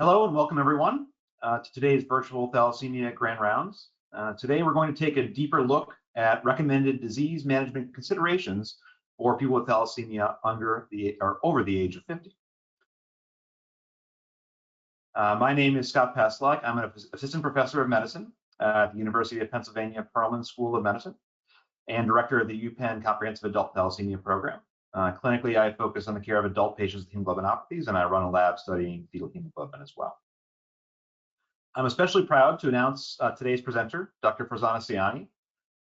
Hello and welcome everyone to today's virtual thalassemia grand rounds. Today we're going to take a deeper look at recommended disease management considerations for people with thalassemia under or over the age of 50. My name is Scott Paslak. I'm an assistant professor of medicine at the University of Pennsylvania Perelman School of Medicine and director of the UPenn Comprehensive Adult Thalassemia Program. Clinically, I focus on the care of adult patients with hemoglobinopathies, and I run a lab studying fetal hemoglobin as well. I'm especially proud to announce today's presenter, Dr. Farzana Sayani.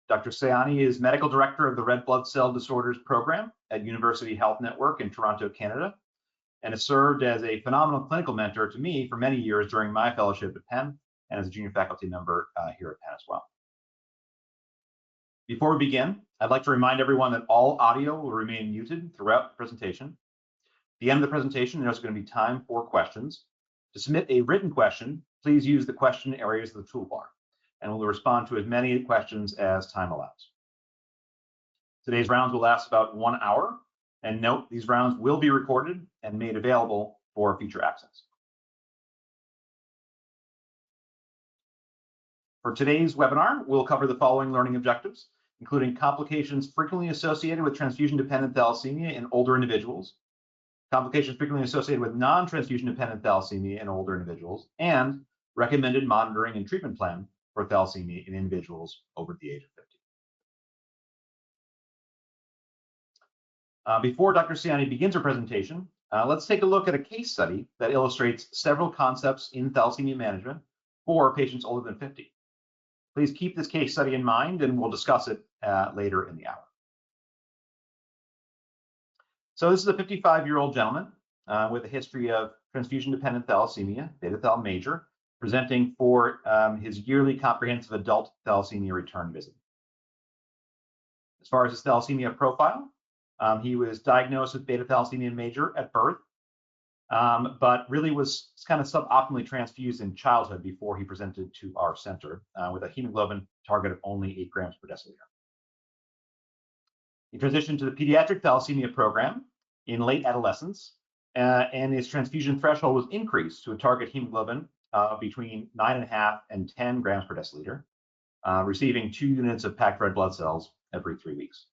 Dr. Sayani is medical director of the Red Blood Cell Disorders Program at University Health Network in Toronto, Canada, and has served as a phenomenal clinical mentor to me for many years during my fellowship at Penn and as a junior faculty member here at Penn as well. Before we begin, I'd like to remind everyone that all audio will remain muted throughout the presentation. At the end of the presentation, there's going to be time for questions. To submit a written question, please use the question areas of the toolbar, and we'll respond to as many questions as time allows. Today's rounds will last about 1 hour, and note these rounds will be recorded and made available for future access. For today's webinar, we'll cover the following learning objectives, including complications frequently associated with transfusion-dependent thalassemia in older individuals, complications frequently associated with non-transfusion-dependent thalassemia in older individuals, and recommended monitoring and treatment plan for thalassemia in individuals over the age of 50. Before Dr. Sayani begins her presentation, let's take a look at a case study that illustrates several concepts in thalassemia management for patients older than 50. Please keep this case study in mind, and we'll discuss it later in the hour. So this is a 55-year-old gentleman with a history of transfusion-dependent thalassemia, beta thal major, presenting for his yearly comprehensive adult thalassemia return visit. As far as his thalassemia profile, he was diagnosed with beta thalassemia major at birth, but really was kind of suboptimally transfused in childhood before he presented to our center with a hemoglobin target of only 8 grams per deciliter. He transitioned to the pediatric thalassemia program in late adolescence, and his transfusion threshold was increased to a target hemoglobin between 9.5 and 10 grams per deciliter, receiving 2 units of packed red blood cells every 3 weeks.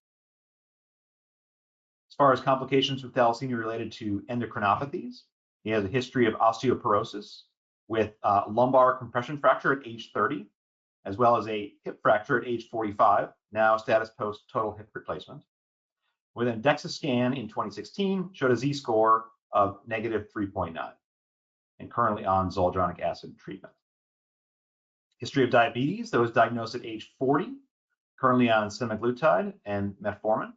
As far as complications with thalassemia related to endocrinopathies, he has a history of osteoporosis with lumbar compression fracture at age 30, as well as a hip fracture at age 45, now status post total hip replacement. With a DEXA scan in 2016, showed a Z-score of -3.9, and currently on zoledronic acid treatment. History of diabetes that was diagnosed at age 40, currently on semaglutide and metformin.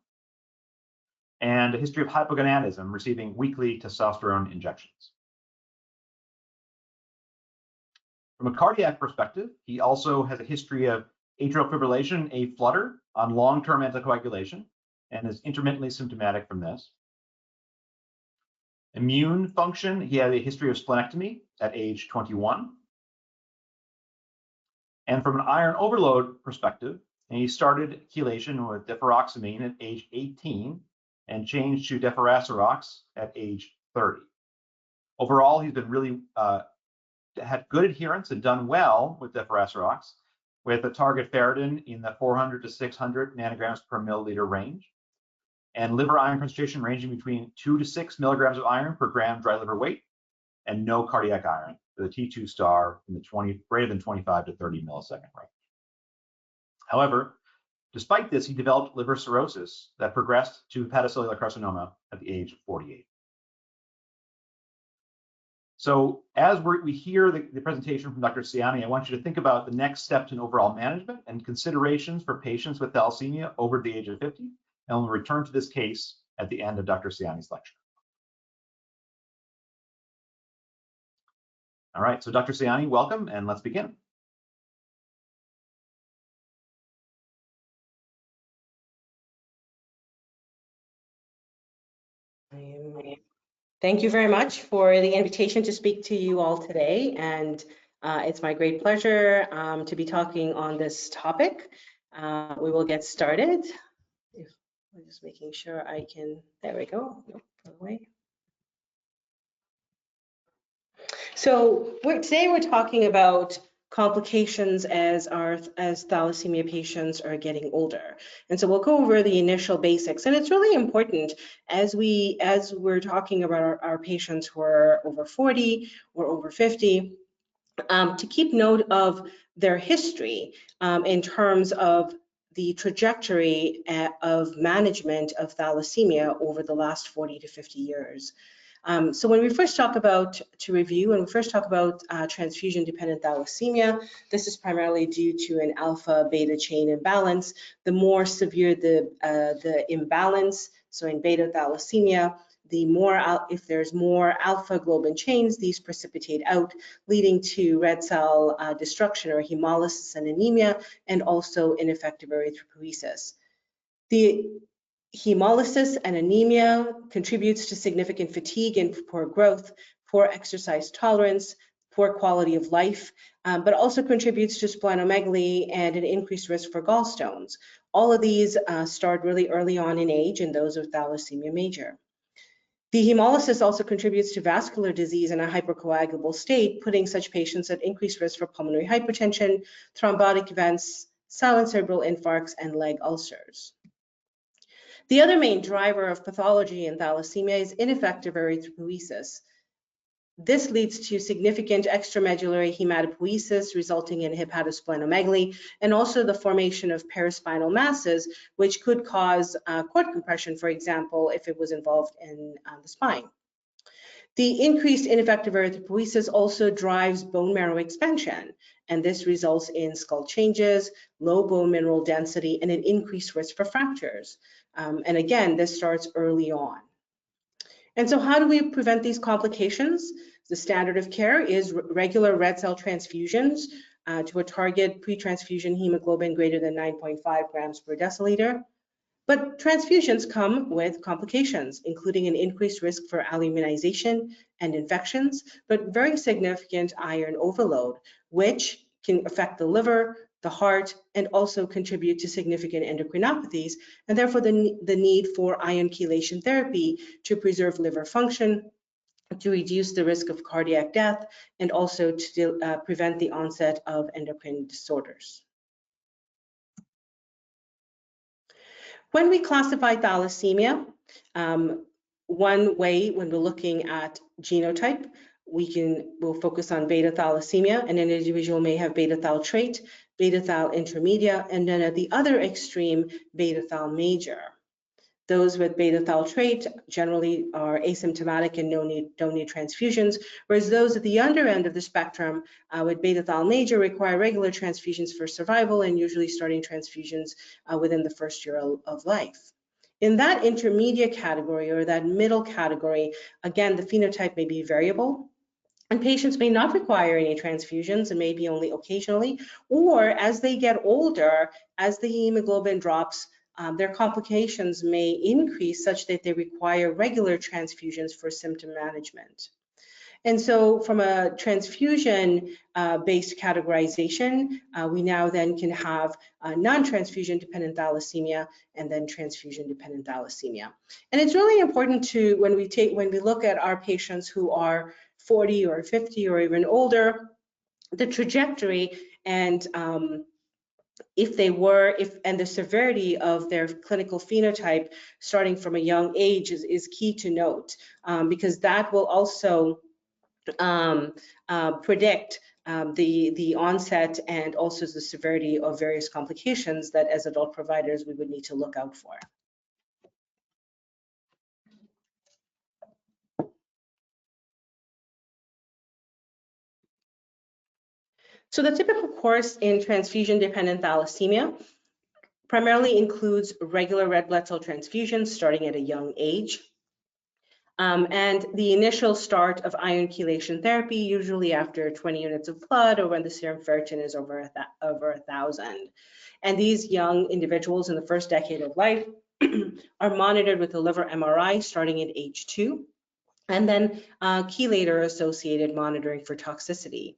And a history of hypogonadism, receiving weekly testosterone injections. From a cardiac perspective, he also has a history of atrial fibrillation, a flutter on long-term anticoagulation, and is intermittently symptomatic from this. Immune function, he had a history of splenectomy at age 21. And from an iron overload perspective, he started chelation with deferoxamine at age 18 and changed to deferasirox at age 30. Overall, he's been really had good adherence and done well with deferasirox, with a target ferritin in the 400 to 600 nanograms per milliliter range, and liver iron concentration ranging between 2 to 6 milligrams of iron per gram dry liver weight, and no cardiac iron with a T2 star in the greater than 25 to 30 millisecond range. However, despite this, he developed liver cirrhosis that progressed to hepatocellular carcinoma at the age of 48. So as we hear the presentation from Dr. Sayani, I want you to think about the next steps in overall management and considerations for patients with thalassemia over the age of 50, and we'll return to this case at the end of Dr. Sayani's lecture. All right, so Dr. Sayani, welcome, and let's begin. Thank you very much for the invitation to speak to you all today, and it's my great pleasure to be talking on this topic. We will get started. I'm just making sure I can, there we go, nope, wrong way. So today we're talking about complications as thalassemia patients are getting older. And so we'll go over the initial basics. And it's really important as we're talking about our patients who are over 40 or over 50, to keep note of their history in terms of the trajectory of management of thalassemia over the last 40 to 50 years. So when we first talk about, when we first talk about transfusion-dependent thalassemia, this is primarily due to an alpha-beta chain imbalance. The more severe the imbalance, so in beta thalassemia, if there's more alpha globin chains, these precipitate out, leading to red cell destruction or hemolysis and anemia, and also ineffective erythropoiesis. The hemolysis and anemia contributes to significant fatigue and poor growth, poor exercise tolerance, poor quality of life, but also contributes to splenomegaly and an increased risk for gallstones. All of these start really early on in age in those with thalassemia major. The hemolysis also contributes to vascular disease in a hypercoagulable state, putting such patients at increased risk for pulmonary hypertension, thrombotic events, silent cerebral infarcts, and leg ulcers. The other main driver of pathology in thalassemia is ineffective erythropoiesis. This leads to significant extramedullary hematopoiesis, resulting in hepatosplenomegaly, and also the formation of paraspinal masses, which could cause cord compression, for example, if it was involved in the spine. The increased ineffective erythropoiesis also drives bone marrow expansion, and this results in skull changes, low bone mineral density, and an increased risk for fractures. And again, this starts early on. And so how do we prevent these complications? The standard of care is regular red cell transfusions to a target pre-transfusion hemoglobin greater than 9.5 grams per deciliter. But transfusions come with complications, including an increased risk for alloimmunization and infections, but very significant iron overload, which can affect the liver, the heart, and also contribute to significant endocrinopathies, and therefore the need for ion chelation therapy to preserve liver function, to reduce the risk of cardiac death, and also to prevent the onset of endocrine disorders. When we classify thalassemia, one way when we're looking at genotype, we'll focus on beta thalassemia, and an individual may have beta thal trait, beta thal intermedia, and then at the other extreme, beta thal major. Those with beta thal trait generally are asymptomatic and don't need transfusions, whereas those at the under end of the spectrum with beta thal major require regular transfusions for survival and usually starting transfusions within the first year of life. In that intermediate category or that middle category, again, the phenotype may be variable, and patients may not require any transfusions and maybe only occasionally, or as they get older, as the hemoglobin drops, their complications may increase such that they require regular transfusions for symptom management. And so from a transfusion-based categorization, we now then can have non-transfusion dependent thalassemia and then transfusion-dependent thalassemia. And it's really important to, when we look at our patients who are 40 or 50 or even older, the trajectory and and the severity of their clinical phenotype starting from a young age is key to note, because that will also predict the onset and also the severity of various complications that as adult providers we would need to look out for. So the typical course in transfusion-dependent thalassemia primarily includes regular red blood cell transfusions starting at a young age. And the initial start of ion chelation therapy, usually after 20 units of blood or when the serum ferritin is over 1,000. And these young individuals in the first decade of life are monitored with a liver MRI starting at age 2, and then chelator-associated monitoring for toxicity.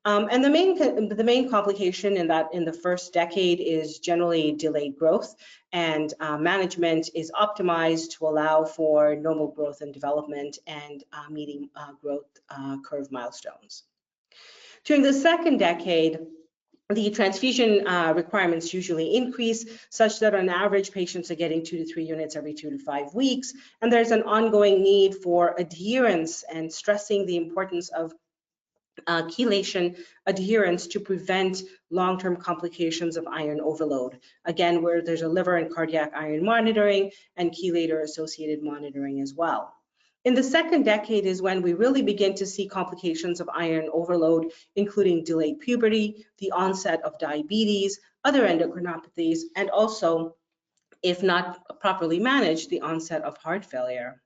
And the main complication in the first decade is generally delayed growth, and management is optimized to allow for normal growth and development and meeting growth curve milestones. During the second decade, the transfusion requirements usually increase, such that on average patients are getting 2 to 3 units every 2 to 5 weeks, and there's an ongoing need for adherence and stressing the importance of chelation adherence to prevent long-term complications of iron overload. Again, where there's a liver and cardiac iron monitoring and chelator-associated monitoring as well. In the second decade is when we really begin to see complications of iron overload, including delayed puberty, the onset of diabetes, other endocrinopathies, and also, if not properly managed, the onset of heart failure.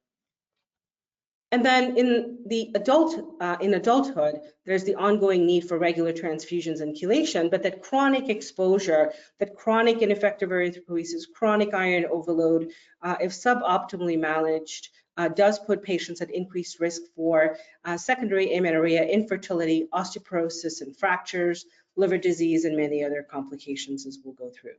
And then in adulthood, there's the ongoing need for regular transfusions and chelation, but that chronic exposure, that chronic ineffective erythropoiesis, chronic iron overload, if suboptimally managed, does put patients at increased risk for secondary amenorrhea, infertility, osteoporosis and fractures, liver disease, and many other complications as we'll go through.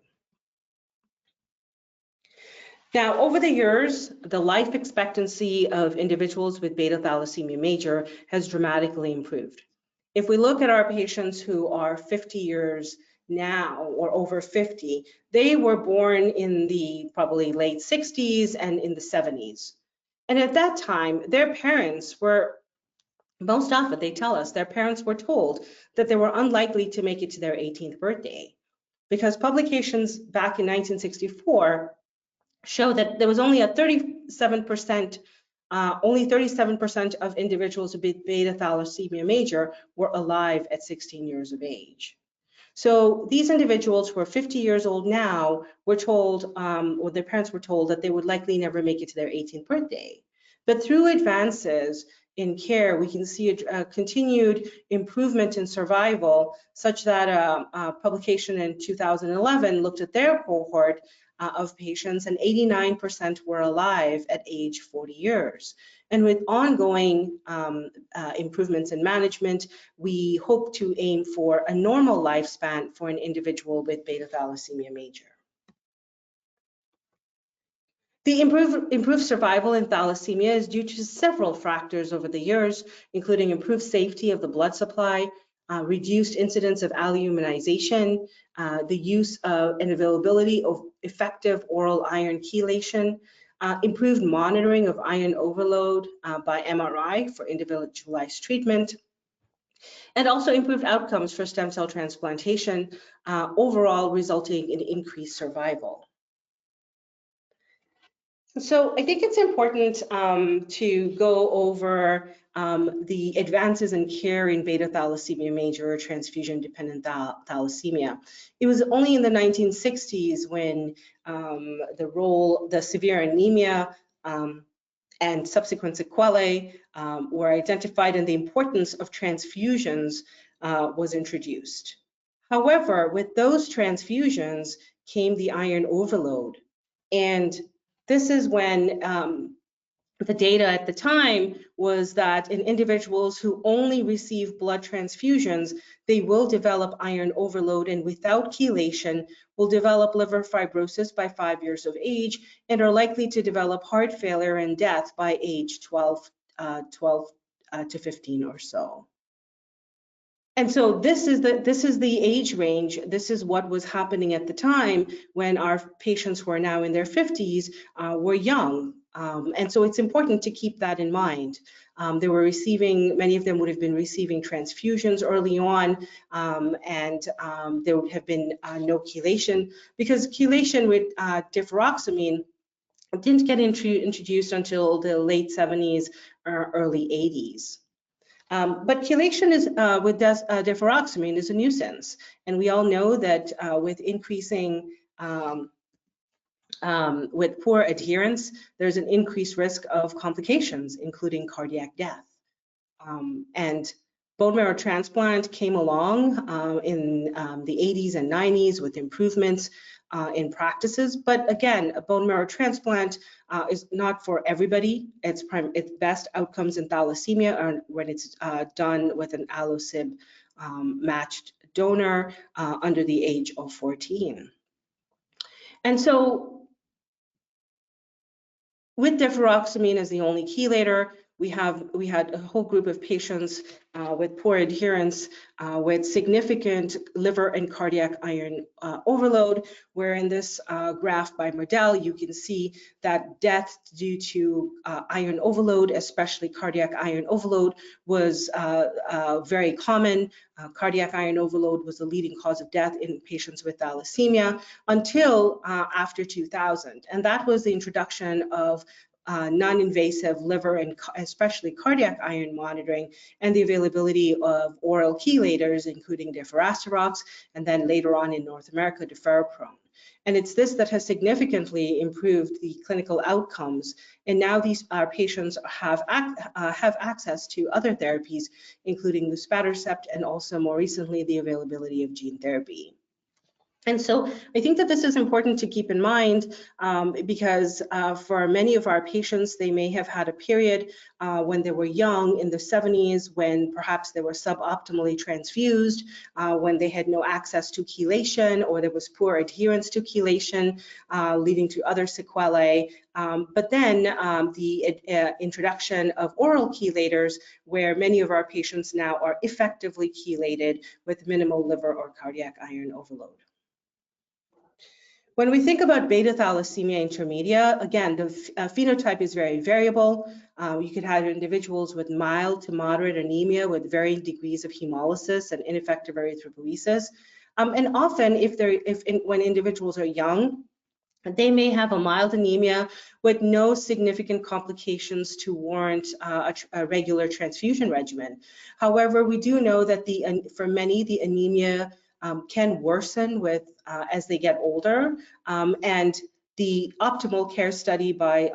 Now, over the years, the life expectancy of individuals with beta thalassemia major has dramatically improved. If we look at our patients who are 50 years now or over 50, they were born in the probably late 60s and in the 70s. And at that time, their parents were, most often they tell us, their parents were told that they were unlikely to make it to their 18th birthday, because publications back in 1964 show that there was only a 37%, only 37% of individuals with beta thalassemia major were alive at 16 years of age. So these individuals who are 50 years old now were told, or their parents were told, that they would likely never make it to their 18th birthday. But through advances in care, we can see a continued improvement in survival, such that a publication in 2011 looked at their cohort of patients, and 89% were alive at age 40 years. And with ongoing improvements in management, we hope to aim for a normal lifespan for an individual with beta thalassemia major. The improved survival in thalassemia is due to several factors over the years, including improved safety of the blood supply, reduced incidence of alloimmunization, the use of and availability of effective oral iron chelation, improved monitoring of iron overload by MRI for individualized treatment, and also improved outcomes for stem cell transplantation, overall resulting in increased survival. So I think it's important to go over the advances in care in beta thalassemia major or transfusion-dependent thalassemia. It was only in the 1960s when the severe anemia and subsequent sequelae were identified, and the importance of transfusions was introduced. However, with those transfusions came the iron overload, and this is when the data at the time was that in individuals who only receive blood transfusions, they will develop iron overload, and without chelation will develop liver fibrosis by 5 years of age and are likely to develop heart failure and death by age 12 to 15 or so. And so this is the age range. This is what was happening at the time when our patients who are now in their 50s were young. And so it's important to keep that in mind. They were receiving, many of them would have been receiving transfusions early on, and there would have been no chelation, because chelation with deferoxamine didn't get introduced until the late 70s or early 80s. But chelation is, with deferoxamine is a nuisance. And we all know that with increasing, with poor adherence, there's an increased risk of complications, including cardiac death. And bone marrow transplant came along in the 80s and 90s with improvements in practices. But again, a bone marrow transplant is not for everybody. Its best outcomes in thalassemia are when it's done with an allosib matched donor under the age of 14. And so with deferoxamine as the only chelator, we had a whole group of patients with poor adherence with significant liver and cardiac iron overload, where in this graph by Merdell, you can see that death due to iron overload, especially cardiac iron overload, was very common. Cardiac iron overload was the leading cause of death in patients with thalassemia until after 2000. And that was the introduction of non-invasive liver and especially cardiac iron monitoring and the availability of oral chelators, including deferoxamine, and then later on in North America, deferoprone. And it's this that has significantly improved the clinical outcomes. And now these patients have access to other therapies, including luspatercept and also more recently the availability of gene therapy. And so I think that this is important to keep in mind because for many of our patients, they may have had a period when they were young in the 70s, when perhaps they were suboptimally transfused, when they had no access to chelation or there was poor adherence to chelation, leading to other sequelae. But then the introduction of oral chelators, where many of our patients now are effectively chelated with minimal liver or cardiac iron overload. When we think about beta thalassemia intermedia, again, the phenotype is very variable. You could have individuals with mild to moderate anemia with varying degrees of hemolysis and ineffective erythropoiesis. And often, when individuals are young, they may have a mild anemia with no significant complications to warrant a regular transfusion regimen. However, we do know that for many, the anemia can worsen as they get older, and the optimal care study by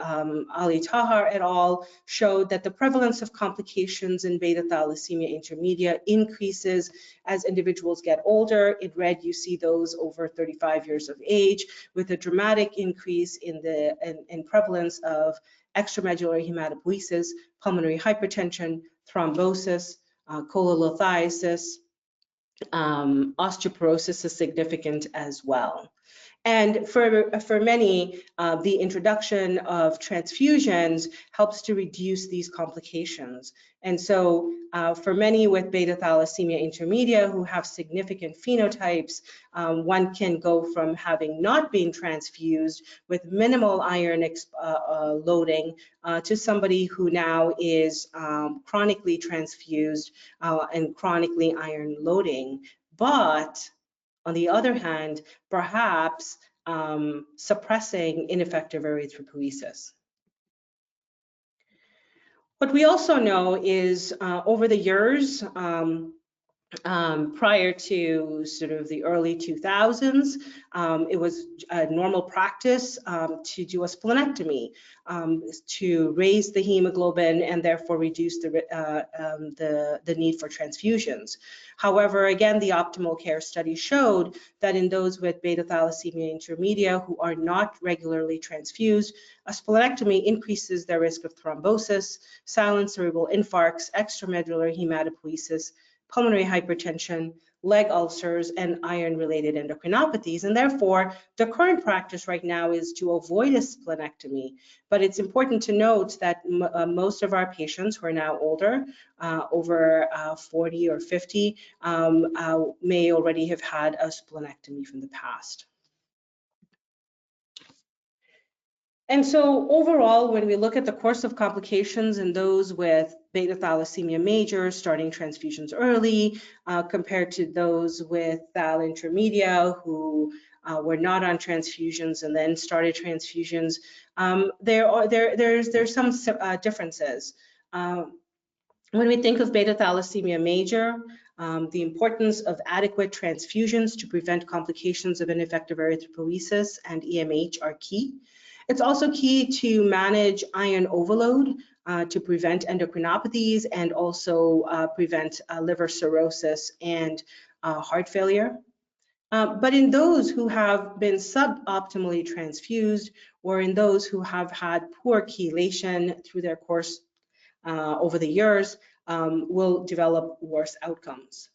Ali Tahar et al. Showed that the prevalence of complications in beta thalassemia intermedia increases as individuals get older. In red, you see those over 35 years of age, with a dramatic increase in prevalence of extramedullary hematopoiesis, pulmonary hypertension, thrombosis, cholelithiasis. Osteoporosis is significant as well. And for many, the introduction of transfusions helps to reduce these complications. And so for many with beta thalassemia intermedia who have significant phenotypes, one can go from having not been transfused with minimal iron loading to somebody who now is chronically transfused and chronically iron loading. But on the other hand, perhaps suppressing ineffective erythropoiesis. What we also know is over the years, prior to sort of the early 2000s, it was a normal practice to do a splenectomy to raise the hemoglobin and therefore reduce the need for transfusions. However, again, the optimal care study showed that in those with beta thalassemia intermedia who are not regularly transfused, a splenectomy increases their risk of thrombosis, silent cerebral infarcts, extramedullary hematopoiesis, pulmonary hypertension, leg ulcers, and iron-related endocrinopathies. And therefore, the current practice right now is to avoid a splenectomy. But it's important to note that most of our patients who are now older, over 40 or 50, may already have had a splenectomy from the past. And so overall, when we look at the course of complications in those with beta thalassemia major starting transfusions early, compared to those with thal intermedia who were not on transfusions and then started transfusions, there's some differences. When we think of beta thalassemia major, the importance of adequate transfusions to prevent complications of ineffective erythropoiesis and EMH are key. It's also key to manage iron overload to prevent endocrinopathies and also prevent liver cirrhosis and heart failure. But in those who have been suboptimally transfused or in those who have had poor chelation through their course over the years, will develop worse outcomes.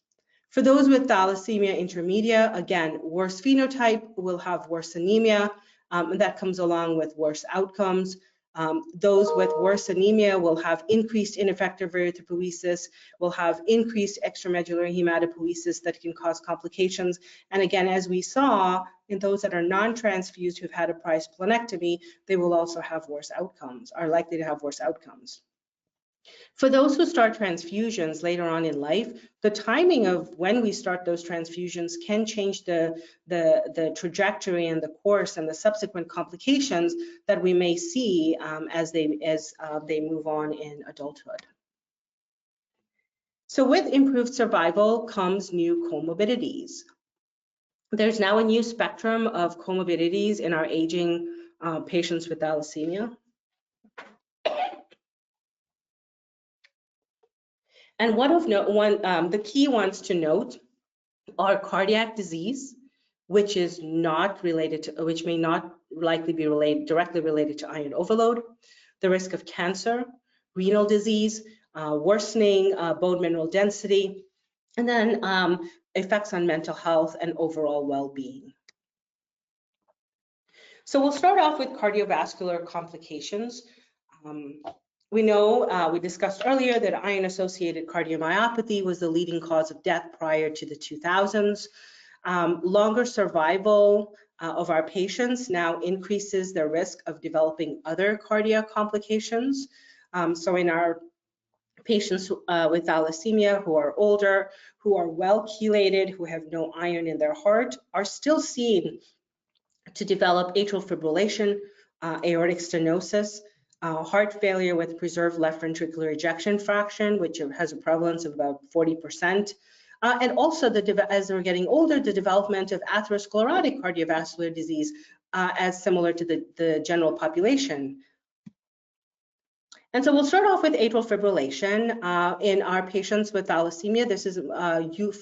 For those with thalassemia intermedia, again, worse phenotype will have worse anemia, and that comes along with worse outcomes. Those with worse anemia will have increased ineffective erythropoiesis, will have increased extramedullary hematopoiesis that can cause complications. And again, as we saw, in those that are non-transfused who've had a prior splenectomy, they will also have worse outcomes, are likely to have worse outcomes. For those who start transfusions later on in life, the timing of when we start those transfusions can change the trajectory and the course and the subsequent complications that we may see as they move on in adulthood. So with improved survival comes new comorbidities. There's now a new spectrum of comorbidities in our aging patients with thalassemia. And the key ones to note are cardiac disease, which is not related to, which may not likely be directly related to iron overload, the risk of cancer, renal disease, worsening bone mineral density, and then effects on mental health and overall well-being. So we'll start off with cardiovascular complications. We know, we discussed earlier that iron-associated cardiomyopathy was the leading cause of death prior to the 2000s. Longer survival of our patients now increases their risk of developing other cardiac complications. So in our patients with thalassemia who are older, who are well chelated, who have no iron in their heart, are still seen to develop atrial fibrillation, aortic stenosis, heart failure with preserved left ventricular ejection fraction, which has a prevalence of about 40%. And also, as we're getting older, the development of atherosclerotic cardiovascular disease as similar to the general population. And so we'll start off with atrial fibrillation. In our patients with thalassemia, this is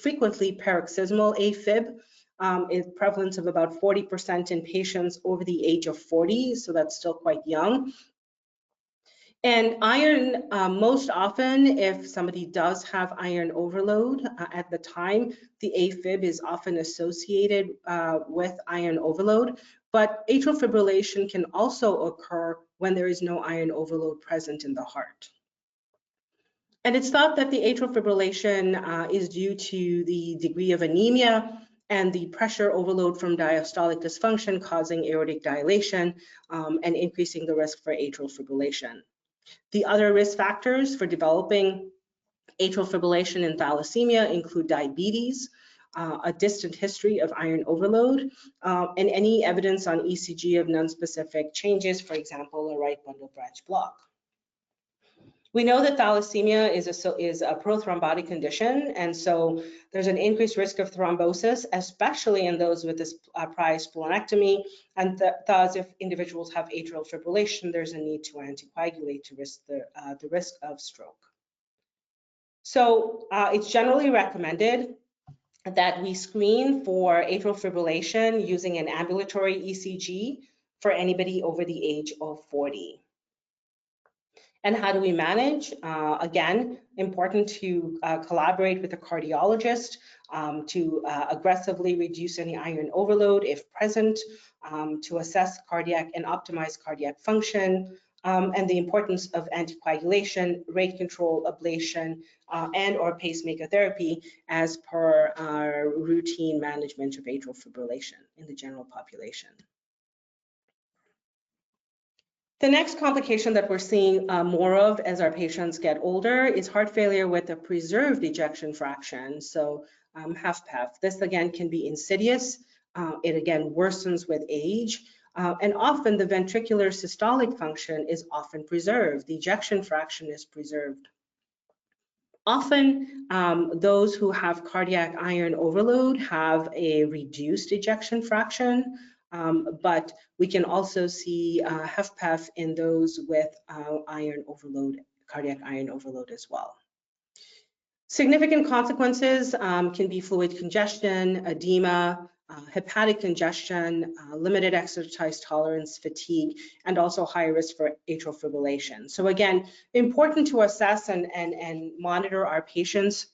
frequently paroxysmal AFib. Is prevalence of about 40% in patients over the age of 40, so that's still quite young. And iron, most often, if somebody does have iron overload at the time, the AFib is often associated with iron overload, but atrial fibrillation can also occur when there is no iron overload present in the heart. And it's thought that the atrial fibrillation is due to the degree of anemia and the pressure overload from diastolic dysfunction causing aortic dilation and increasing the risk for atrial fibrillation. The other risk factors for developing atrial fibrillation in thalassemia include diabetes, a distant history of iron overload, and any evidence on ECG of nonspecific changes, for example, a right bundle branch block. We know that thalassemia is a prothrombotic condition, and so there's an increased risk of thrombosis, especially in those with this prior splenectomy, and thus if individuals have atrial fibrillation, there's a need to anticoagulate to risk the risk of stroke. So it's generally recommended that we screen for atrial fibrillation using an ambulatory ECG for anybody over the age of 40. And how do we manage? Again, important to collaborate with a cardiologist to aggressively reduce any iron overload if present, to assess cardiac and optimize cardiac function, and the importance of anticoagulation, rate control, ablation, and or pacemaker therapy as per our routine management of atrial fibrillation in the general population. The next complication that we're seeing more of as our patients get older is heart failure with a preserved ejection fraction, so HFpEF. This again can be insidious. It again worsens with age, and often the ventricular systolic function is often preserved. The ejection fraction is preserved. Often, those who have cardiac iron overload have a reduced ejection fraction, but we can also see HFpEF in those with iron overload, cardiac iron overload as well. Significant consequences can be fluid congestion, edema, hepatic congestion, limited exercise tolerance, fatigue, and also high risk for atrial fibrillation. So again, important to assess and monitor our patients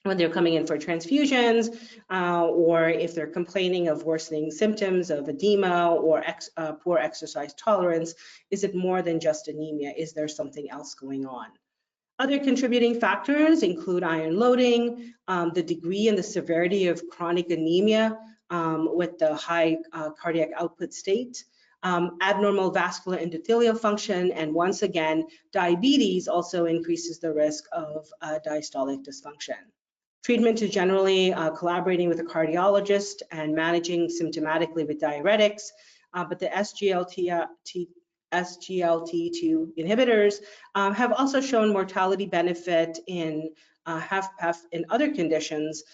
when they're coming in for transfusions, or if they're complaining of worsening symptoms of edema or poor exercise tolerance. Is it more than just anemia? Is there something else going on? Other contributing factors include iron loading, the degree and the severity of chronic anemia with the high cardiac output state, abnormal vascular endothelial function, and once again, diabetes also increases the risk of diastolic dysfunction. Treatment is generally collaborating with a cardiologist and managing symptomatically with diuretics, but the SGLT2 inhibitors have also shown mortality benefit in HFpEF in other conditions.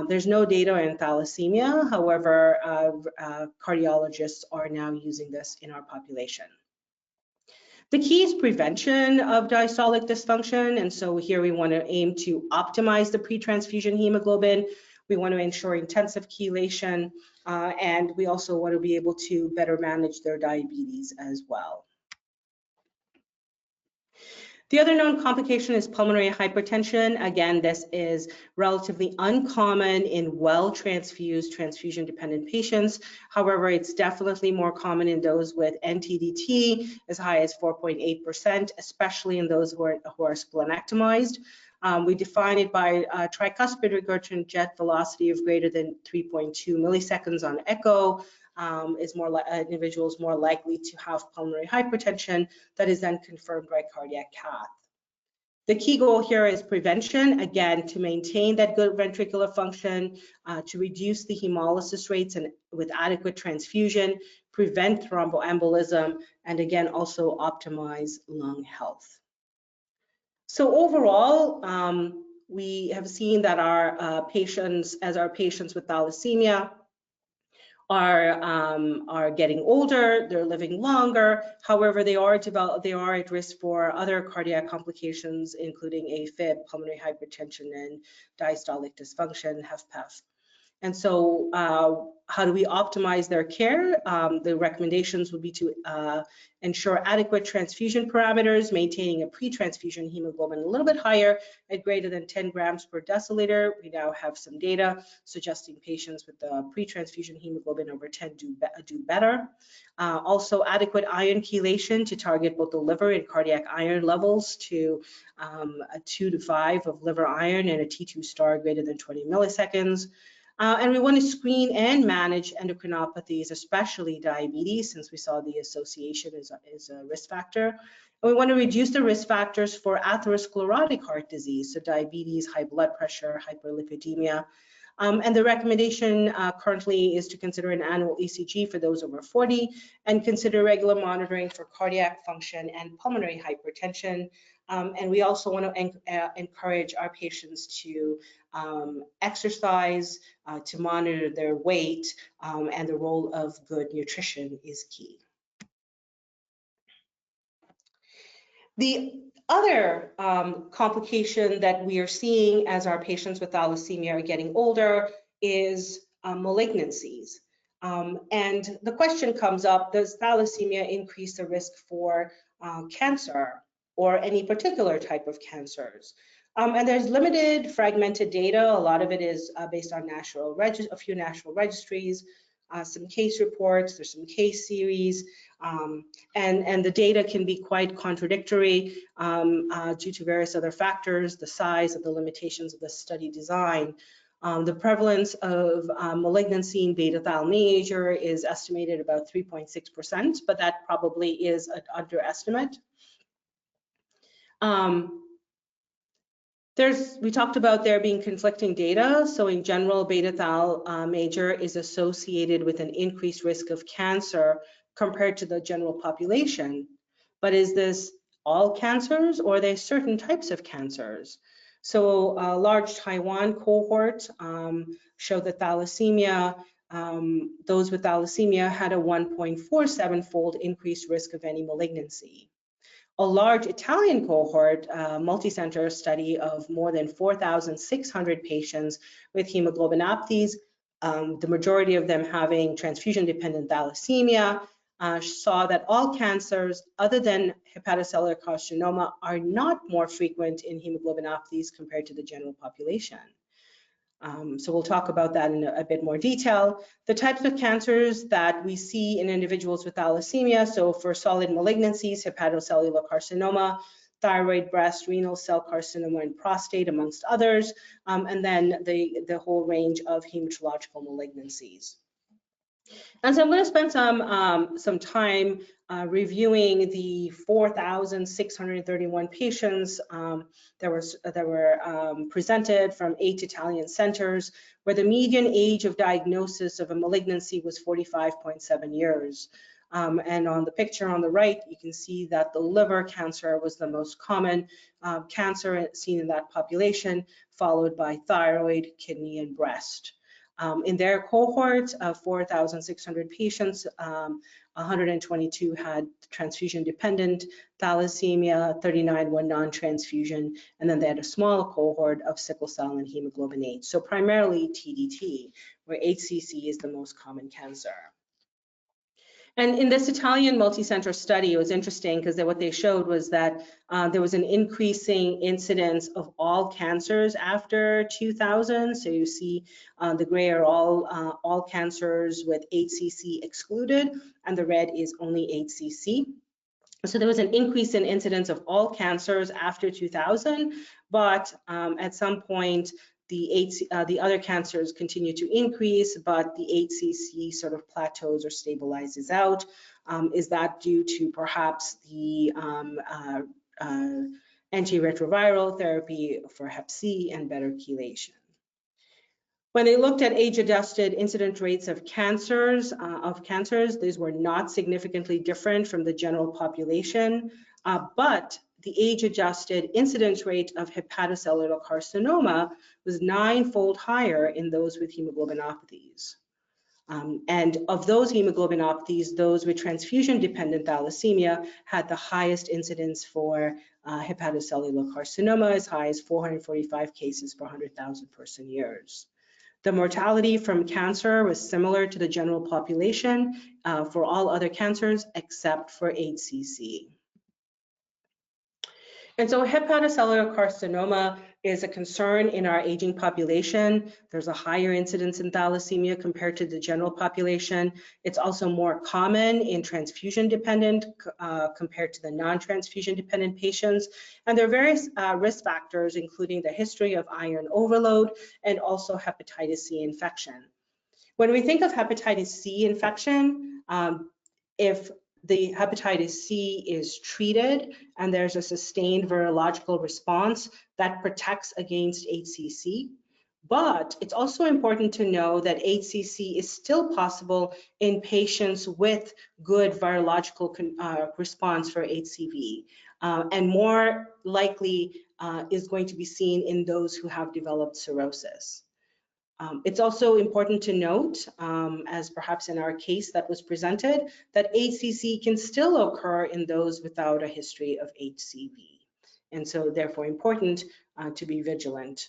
There's no data in thalassemia, however, cardiologists are now using this in our population. The key is prevention of diastolic dysfunction, and so here we want to aim to optimize the pre-transfusion hemoglobin. We want to ensure intensive chelation, and we also want to be able to better manage their diabetes as well. The other known complication is pulmonary hypertension. Again, this is relatively uncommon in well-transfused, transfusion-dependent patients. However, it's definitely more common in those with NTDT, as high as 4.8%, especially in those who are splenectomized. We define it by tricuspid regurgitant jet velocity of greater than 3.2 milliseconds on echo. Individuals more likely to have pulmonary hypertension that is then confirmed by cardiac cath. The key goal here is prevention, again, to maintain that good ventricular function, to reduce the hemolysis rates and with adequate transfusion, prevent thromboembolism, and again, also optimize lung health. So overall, we have seen that our patients with thalassemia are getting older, they're living longer. However, they are at risk for other cardiac complications, including AFib, pulmonary hypertension, and diastolic dysfunction, HFpEF. And so how do we optimize their care? The recommendations would be to ensure adequate transfusion parameters, maintaining a pre-transfusion hemoglobin a little bit higher at greater than 10 grams per deciliter. We now have some data suggesting patients with the pre-transfusion hemoglobin over 10 do better. Also adequate iron chelation to target both the liver and cardiac iron levels to a 2 to 5 of liver iron and a T2 star greater than 20 milliseconds. And we want to screen and manage endocrinopathies, especially diabetes, since we saw the association is a risk factor. And we want to reduce the risk factors for atherosclerotic heart disease, so diabetes, high blood pressure, hyperlipidemia. And the recommendation currently is to consider an annual ECG for those over 40 and consider regular monitoring for cardiac function and pulmonary hypertension. And we also want to encourage our patients to exercise, to monitor their weight, and the role of good nutrition is key. The other complication that we are seeing as our patients with thalassemia are getting older is malignancies. And the question comes up, does thalassemia increase the risk for cancer or any particular type of cancers? And there's limited fragmented data. A lot of it is based on a few national registries, some case reports, there's some case series, and the data can be quite contradictory due to various other factors, the size of the limitations of the study design. The prevalence of malignancy in beta thal major is estimated about 3.6%, but that probably is an underestimate. We talked about there being conflicting data. So in general, beta thal major is associated with an increased risk of cancer compared to the general population. But is this all cancers or are there certain types of cancers? So a large Taiwan cohort showed that thalassemia, those with thalassemia had a 1.47-fold increased risk of any malignancy. A large Italian cohort, multi-center study of more than 4,600 patients with hemoglobinopathies, the majority of them having transfusion-dependent thalassemia, saw that all cancers other than hepatocellular carcinoma are not more frequent in hemoglobinopathies compared to the general population. So we'll talk about that in a bit more detail. The types of cancers that we see in individuals with thalassemia, so for solid malignancies, hepatocellular carcinoma, thyroid, breast, renal cell carcinoma, and prostate, amongst others, and then the whole range of hematological malignancies. And so I'm going to spend some time reviewing the 4,631 patients that were presented from 8 Italian centers, where the median age of diagnosis of a malignancy was 45.7 years. And on the picture on the right, you can see that the liver cancer was the most common cancer seen in that population, followed by thyroid, kidney, and breast. In their cohort of 4,600 patients, 122 had transfusion-dependent thalassemia, 39 were non-transfusion, and then they had a small cohort of sickle cell and hemoglobin H. So primarily TDT, where HCC is the most common cancer. And in this Italian multi-center study, it was interesting because what they showed was that there was an increasing incidence of all cancers after 2000. So you see the gray are all cancers with HCC excluded, and the red is only HCC. So there was an increase in incidence of all cancers after 2000, but at some point, the other cancers continue to increase, but the HCC sort of plateaus or stabilizes out. Is that due to perhaps the antiretroviral therapy for Hep C and better chelation? When they looked at age-adjusted incidence rates of cancers, these were not significantly different from the general population, but the age-adjusted incidence rate of hepatocellular carcinoma was 9-fold higher in those with hemoglobinopathies. And of those hemoglobinopathies, those with transfusion-dependent thalassemia had the highest incidence for hepatocellular carcinoma, as high as 445 cases per 100,000 person years. The mortality from cancer was similar to the general population for all other cancers except for HCC. And so hepatocellular carcinoma is a concern in our aging population. There's a higher incidence in thalassemia compared to the general population. It's also more common in transfusion dependent compared to the non-transfusion dependent patients. And there are various risk factors, including the history of iron overload and also hepatitis C infection. When we think of hepatitis C infection, if the hepatitis C is treated and there's a sustained virological response, that protects against HCC. But it's also important to know that HCC is still possible in patients with good virological response for HCV, and more likely is going to be seen in those who have developed cirrhosis. It's also important to note, as perhaps in our case that was presented, that HCC can still occur in those without a history of HCV. And so therefore important to be vigilant.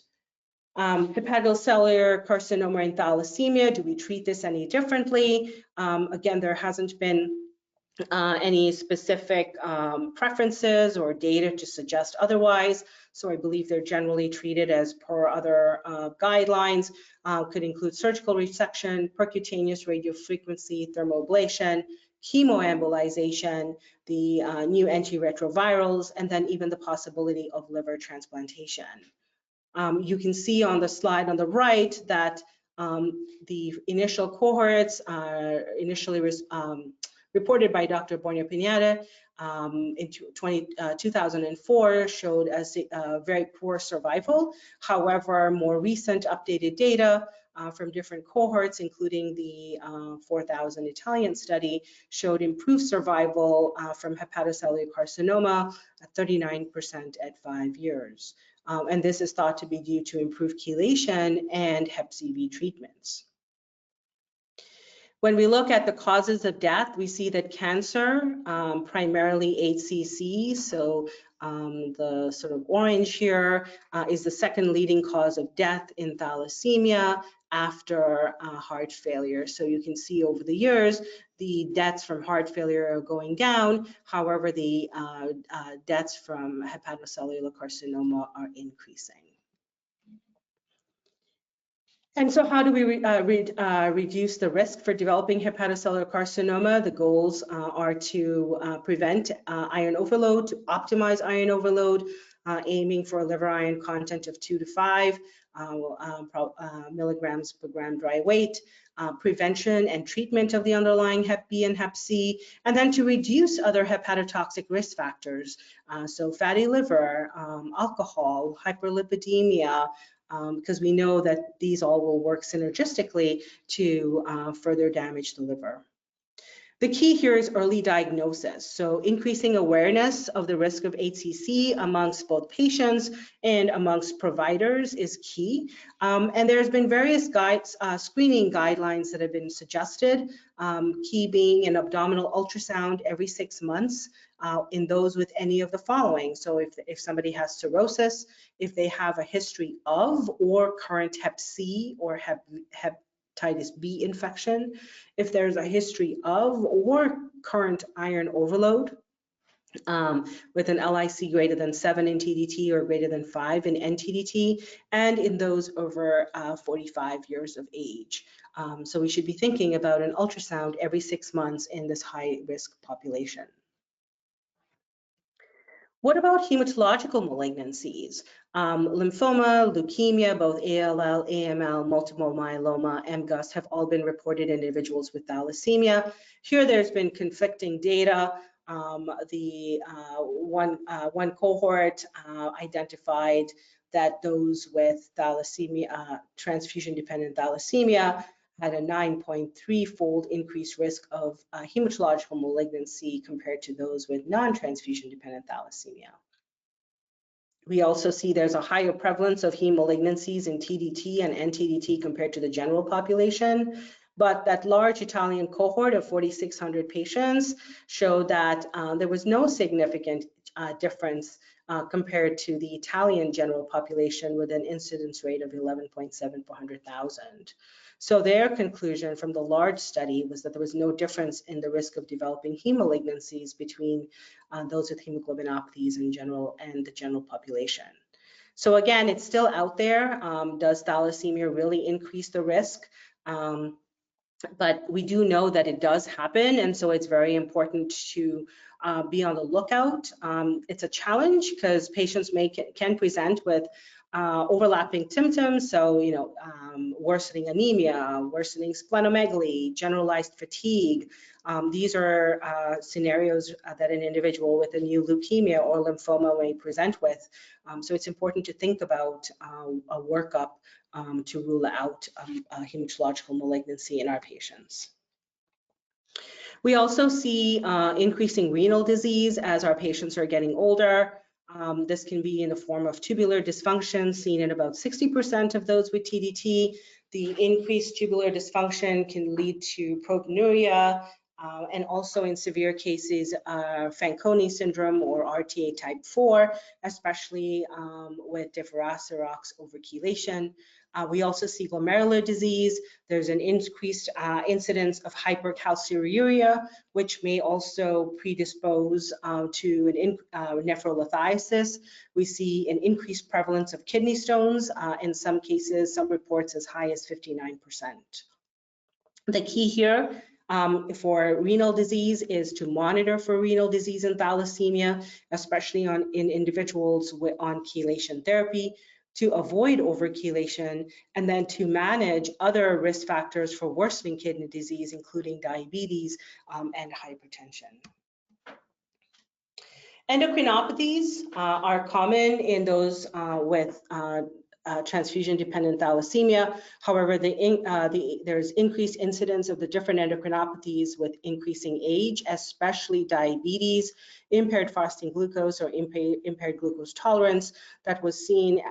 Hepatocellular carcinoma and thalassemia, do we treat this any differently? Again, there hasn't been any specific preferences or data to suggest otherwise. So I believe they're generally treated as per other guidelines. Could include surgical resection, percutaneous radiofrequency thermoablation, chemoembolization, the new antiretrovirals, and then even the possibility of liver transplantation. You can see on the slide on the right that the initial cohorts initially reported by Dr. Borja Pineda in 2004 showed a very poor survival. However, more recent updated data from different cohorts, including the 4,000 Italian study, showed improved survival from hepatocellular carcinoma at 39% at 5 years. And this is thought to be due to improved chelation and Hep C treatments. When we look at the causes of death, we see that cancer, primarily HCC, so the sort of orange here is the second leading cause of death in thalassemia after heart failure. So you can see over the years, the deaths from heart failure are going down. However, the deaths from hepatocellular carcinoma are increasing. And so how do we reduce the risk for developing hepatocellular carcinoma? The goals are to prevent iron overload, to optimize iron overload, aiming for a liver iron content of 2 to 5 milligrams per gram dry weight, prevention and treatment of the underlying Hep B and Hep C, and then to reduce other hepatotoxic risk factors. So fatty liver, alcohol, hyperlipidemia, because we know that these all will work synergistically to further damage the liver. The key here is early diagnosis. So increasing awareness of the risk of HCC amongst both patients and amongst providers is key. And there's been various screening guidelines that have been suggested, key being an abdominal ultrasound every 6 months in those with any of the following. So if somebody has cirrhosis, if they have a history of or current Hep C or hepatitis B infection, if there's a history of or current iron overload, with an LIC greater than 7 in TDT or greater than 5 in NTDT, and in those over 45 years of age. So we should be thinking about an ultrasound every 6 months in this high-risk population. What about hematological malignancies? Lymphoma, leukemia, both ALL, AML, multiple myeloma, MGUS have all been reported in individuals with thalassemia. Here there's been conflicting data. One cohort identified that those with thalassemia, transfusion-dependent thalassemia, had a 9.3-fold increased risk of hematological malignancy compared to those with non-transfusion dependent thalassemia. We also see there's a higher prevalence of heme malignancies in TDT and NTDT compared to the general population, but that large Italian cohort of 4,600 patients showed that there was no significant difference compared to the Italian general population with an incidence rate of 11.7 per 100,000. So their conclusion from the large study was that there was no difference in the risk of developing heme malignancies between those with hemoglobinopathies in general and the general population. So again, it's still out there. Does thalassemia really increase the risk? But we do know that it does happen, and so it's very important to be on the lookout. It's a challenge because patients can present with overlapping symptoms, so worsening anemia, worsening splenomegaly, generalized fatigue. These are scenarios that an individual with a new leukemia or lymphoma may present with. So it's important to think about a workup to rule out hematological malignancy in our patients. We also see increasing renal disease as our patients are getting older. This can be in the form of tubular dysfunction, seen in about 60% of those with TDT. The increased tubular dysfunction can lead to proteinuria, and also in severe cases, Fanconi syndrome or RTA type 4, especially with dipheracerox overchelation. We also see glomerular disease. There's an increased incidence of hypercalciuria, which may also predispose to an nephrolithiasis. We see an increased prevalence of kidney stones, in some cases, some reports as high as 59%. The key here for renal disease is to monitor for renal disease and thalassemia, especially in individuals on chelation therapy, to avoid overchelation, and then to manage other risk factors for worsening kidney disease, including diabetes and hypertension. Endocrinopathies are common in those with transfusion-dependent thalassemia. However, there's increased incidence of the different endocrinopathies with increasing age, especially diabetes, impaired fasting glucose or impaired glucose tolerance that was seen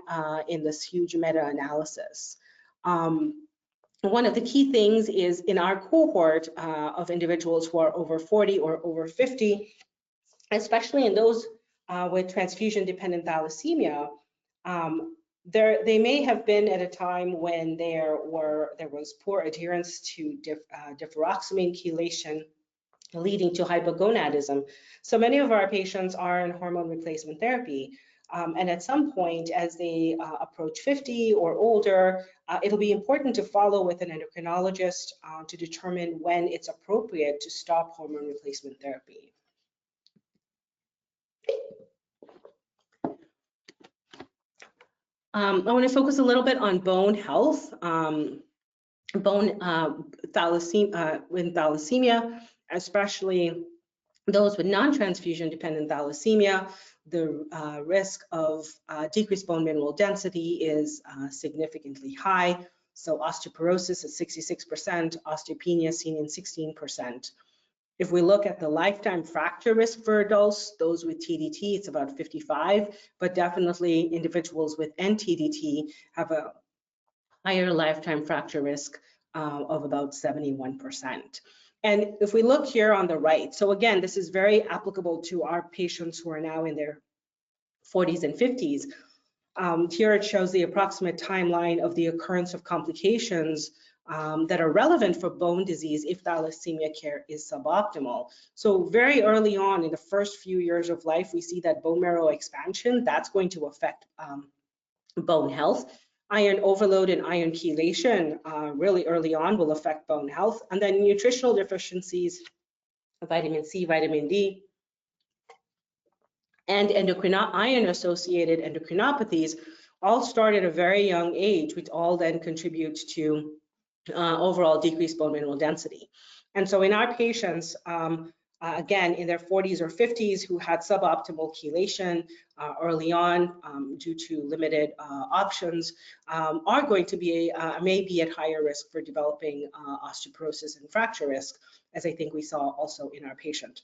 in this huge meta-analysis. One of the key things is in our cohort of individuals who are over 40 or over 50, especially in those with transfusion-dependent thalassemia, they may have been at a time when there was poor adherence to deferoxamine chelation, leading to hypogonadism. So many of our patients are in hormone replacement therapy. And at some point, as they approach 50 or older, it'll be important to follow with an endocrinologist to determine when it's appropriate to stop hormone replacement therapy. I want to focus a little bit on bone health. Thalassemia, especially those with non-transfusion dependent thalassemia, the risk of decreased bone mineral density is significantly high. So osteoporosis is 66%, osteopenia seen in 16%. If we look at the lifetime fracture risk for adults, those with TDT, it's about 55, but definitely individuals with NTDT have a higher lifetime fracture risk of about 71%. And if we look here on the right, so again, this is very applicable to our patients who are now in their 40s and 50s. Here it shows the approximate timeline of the occurrence of complications that are relevant for bone disease if thalassemia care is suboptimal. So very early on in the first few years of life, we see that bone marrow expansion, that's going to affect bone health. Iron overload and iron chelation really early on will affect bone health. And then nutritional deficiencies, vitamin C, vitamin D, and iron-associated endocrinopathies all start at a very young age, which all then contribute to overall decreased bone mineral density. And so in our patients, again, in their 40s or 50s who had suboptimal chelation early on due to limited options are going to be, may be at higher risk for developing osteoporosis and fracture risk, as I think we saw also in our patient.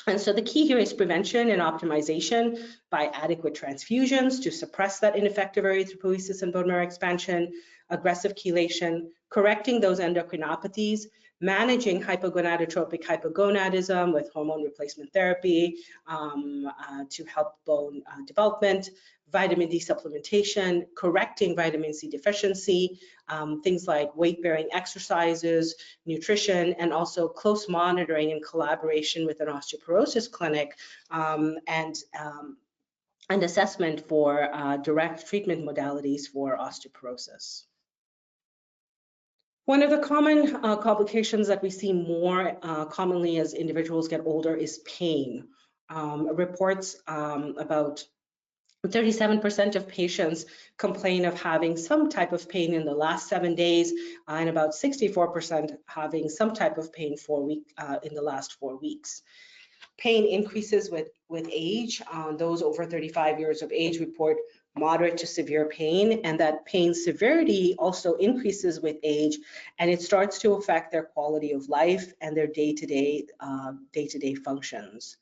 And so the key here is prevention and optimization by adequate transfusions to suppress that ineffective erythropoiesis and bone marrow expansion, aggressive chelation, correcting those endocrinopathies, managing hypogonadotropic hypogonadism with hormone replacement therapy to help bone development, vitamin D supplementation, correcting vitamin C deficiency, things like weight-bearing exercises, nutrition, and also close monitoring and collaboration with an osteoporosis clinic and assessment for direct treatment modalities for osteoporosis. One of the common complications that we see more commonly as individuals get older is pain. Reports about 37% of patients complain of having some type of pain in the last 7 days, and about 64% having some type of pain in the last 4 weeks. Pain increases with age. Those over 35 years of age report moderate to severe pain, and that pain severity also increases with age, and it starts to affect their quality of life and their day-to-day functions.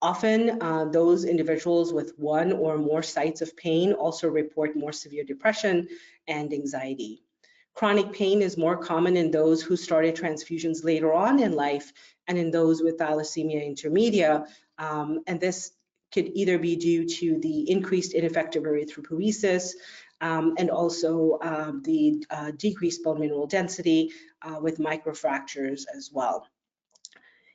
Often, those individuals with one or more sites of pain also report more severe depression and anxiety. Chronic pain is more common in those who started transfusions later on in life and in those with thalassemia intermedia, and this could either be due to the increased ineffective erythropoiesis and also the decreased bone mineral density with microfractures as well.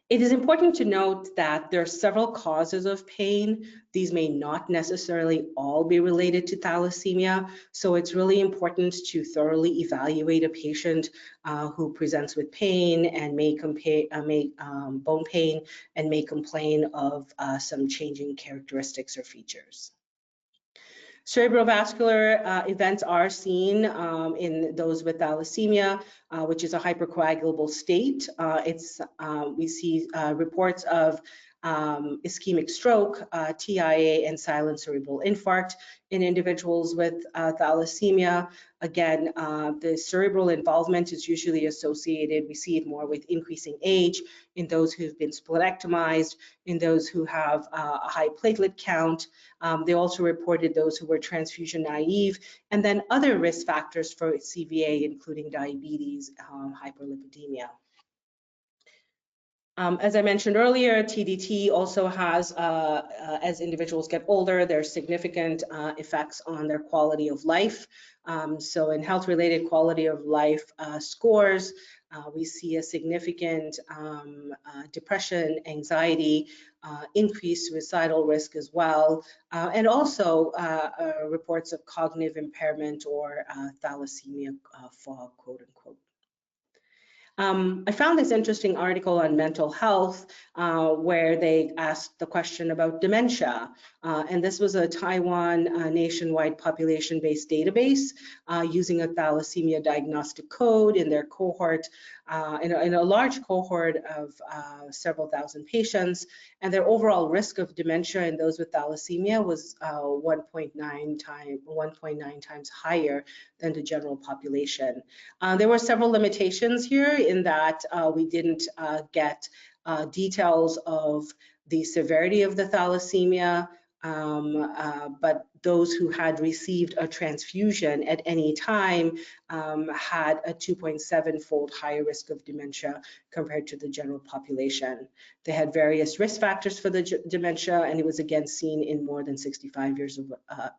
It is important to note that there are several causes of pain. These may not necessarily all be related to thalassemia, so it's really important to thoroughly evaluate a patient who presents with pain and may bone pain and may complain of some changing characteristics or features. Cerebrovascular events are seen in those with thalassemia, which is a hypercoagulable state. We see reports of ischemic stroke, TIA, and silent cerebral infarct in individuals with thalassemia. Again, the cerebral involvement is usually associated, we see it more with increasing age, in those who've been splenectomized, in those who have a high platelet count. They also reported those who were transfusion naive, and then other risk factors for CVA, including diabetes, hyperlipidemia. As I mentioned earlier, TDT also has, as individuals get older, there's significant effects on their quality of life. So in health-related quality of life scores, we see a significant depression, anxiety, increased suicidal risk as well, and also reports of cognitive impairment or thalassemia fog, quote unquote. I found this interesting article on mental health where they asked the question about dementia. And this was a Taiwan nationwide population-based database using a thalassemia diagnostic code in their cohort, in a large cohort of several thousand patients. And their overall risk of dementia in those with thalassemia was 1.9 times higher than the general population. There were several limitations here in that we didn't get details of the severity of the thalassemia, but those who had received a transfusion at any time had a 2.7-fold higher risk of dementia compared to the general population. They had various risk factors for the dementia, and it was again seen in more than 65 years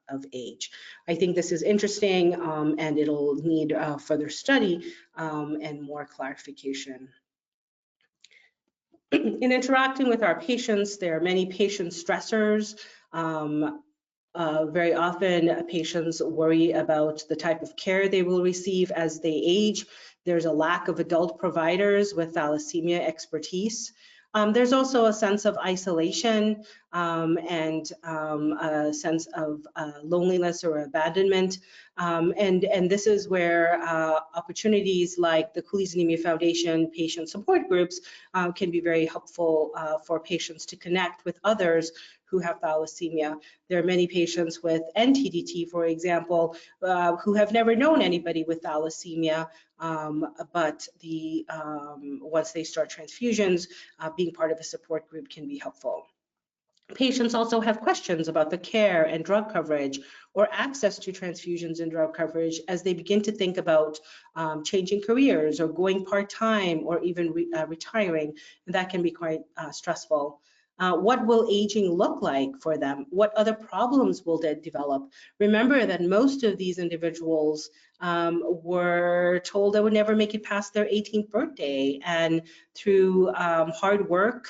of age. I think this is interesting, and it'll need further study and more clarification. In interacting with our patients, there are many patient stressors. Very often patients worry about the type of care they will receive as they age. There's a lack of adult providers with thalassemia expertise. There's also a sense of isolation and a sense of loneliness or abandonment. And this is where opportunities like the Cooley's Anemia Foundation patient support groups can be very helpful for patients to connect with others who have thalassemia. There are many patients with NTDT, for example, who have never known anybody with thalassemia, but once they start transfusions, being part of a support group can be helpful. Patients also have questions about the care and drug coverage or access to transfusions and drug coverage as they begin to think about changing careers or going part-time or even retiring. And that can be quite stressful. What will aging look like for them? What other problems will they develop? Remember that most of these individuals were told they would never make it past their 18th birthday, and through hard work,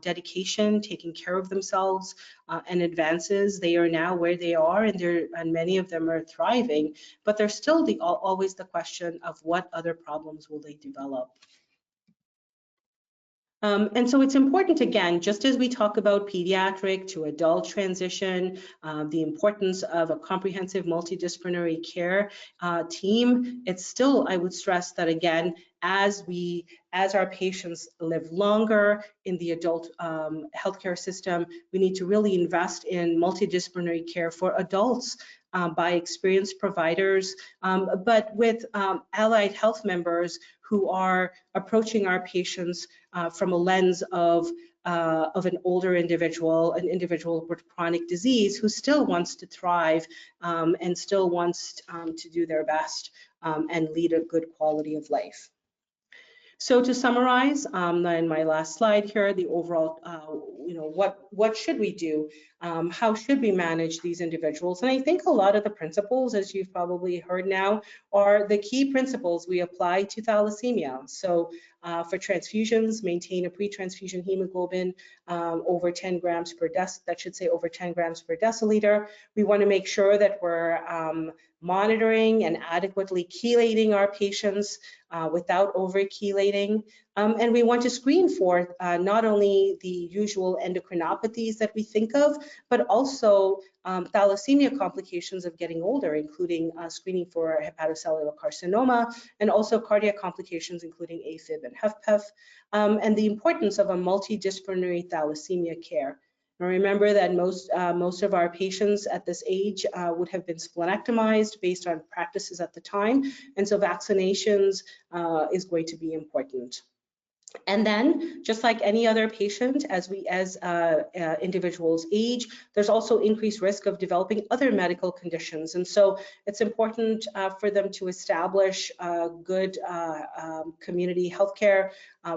dedication, taking care of themselves, and advances, they are now where they are, and many of them are thriving. But there's still always the question of what other problems will they develop. And so it's important, again, just as we talk about pediatric to adult transition, the importance of a comprehensive multidisciplinary care team, it's still, I would stress that again, as our patients live longer in the adult healthcare system, we need to really invest in multidisciplinary care for adults by experienced providers, but with allied health members who are approaching our patients from a lens of an older individual, an individual with chronic disease who still wants to thrive and still wants to do their best and lead a good quality of life. So to summarize, in my last slide here, the overall, what should we do? How should we manage these individuals? And I think a lot of the principles, as you've probably heard now, are the key principles we apply to thalassemia. So for transfusions, maintain a pre-transfusion hemoglobin over 10 grams per over 10 grams per deciliter. We want to make sure that we're monitoring and adequately chelating our patients without over-chelating. And we want to screen for not only the usual endocrinopathies that we think of, but also thalassemia complications of getting older, including screening for hepatocellular carcinoma and also cardiac complications, including AFib and HFpEF, and the importance of a multidisciplinary thalassemia care. Now remember that most of our patients at this age would have been splenectomized based on practices at the time, and so vaccinations is going to be important. And then, just like any other patient, as individuals age, there's also increased risk of developing other medical conditions. And so it's important for them to establish good community healthcare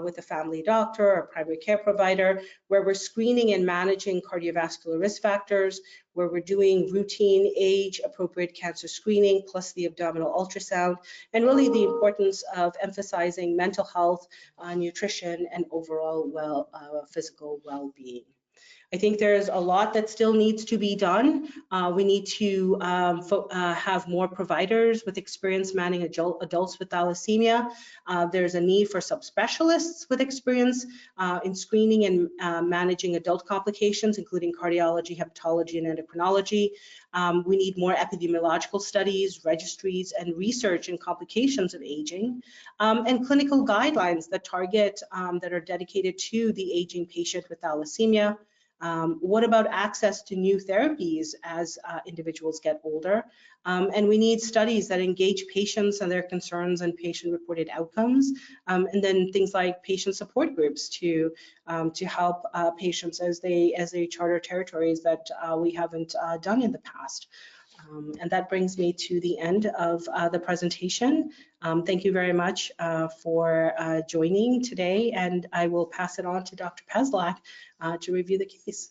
with a family doctor or primary care provider, where we're screening and managing cardiovascular risk factors, where we're doing routine age-appropriate cancer screening, plus the abdominal ultrasound, and really the importance of emphasizing mental health, nutrition, and overall physical well-being. I think there's a lot that still needs to be done. We need to have more providers with experience managing adults with thalassemia. There's a need for subspecialists with experience in screening and managing adult complications, including cardiology, hepatology, and endocrinology. We need more epidemiological studies, registries, and research in complications of aging, and clinical guidelines that target, that are dedicated to the aging patient with thalassemia. What about access to new therapies as individuals get older? And we need studies that engage patients and their concerns and patient-reported outcomes, and then things like patient support groups to help patients as they charter territories that we haven't done in the past. And that brings me to the end of the presentation. Thank you very much for joining today, and I will pass it on to Dr. Peslak to review the case.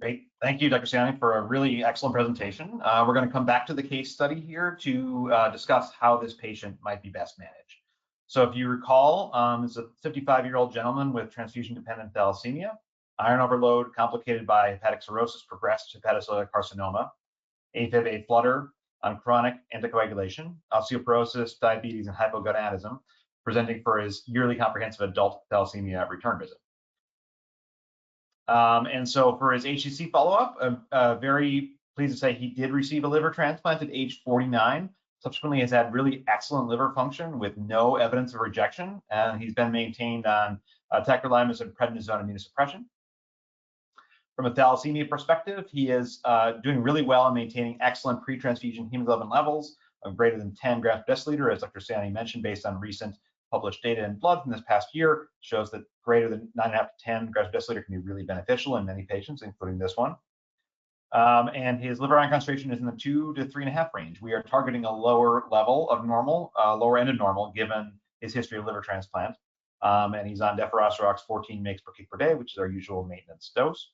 Great. Thank you, Dr. Siani, for a really excellent presentation. We're going to come back to the case study here to discuss how this patient might be best managed. So if you recall, this is a 55-year-old gentleman with transfusion-dependent thalassemia, iron overload complicated by hepatic cirrhosis, progressed hepatocellular carcinoma, AFib, flutter on chronic anticoagulation, osteoporosis, diabetes, and hypogonadism, presenting for his yearly comprehensive adult thalassemia return visit. And so for his HCC follow-up, very pleased to say he did receive a liver transplant at age 49. Subsequently has had really excellent liver function with no evidence of rejection, and he's been maintained on tacrolimus and prednisone immunosuppression. From a thalassemia perspective, he is doing really well in maintaining excellent pre-transfusion hemoglobin levels of greater than 10 grams per deciliter, as Dr. Siani mentioned, based on recent published data in blood from this past year, shows that greater than 9.5 to 10 grams per deciliter can be really beneficial in many patients, including this one. And his liver iron concentration is in the 2 to 3.5 range. We are targeting a lower level of normal, lower end of normal, given his history of liver transplant. And he's on deferoxarox 14 mg per kg per day, which is our usual maintenance dose.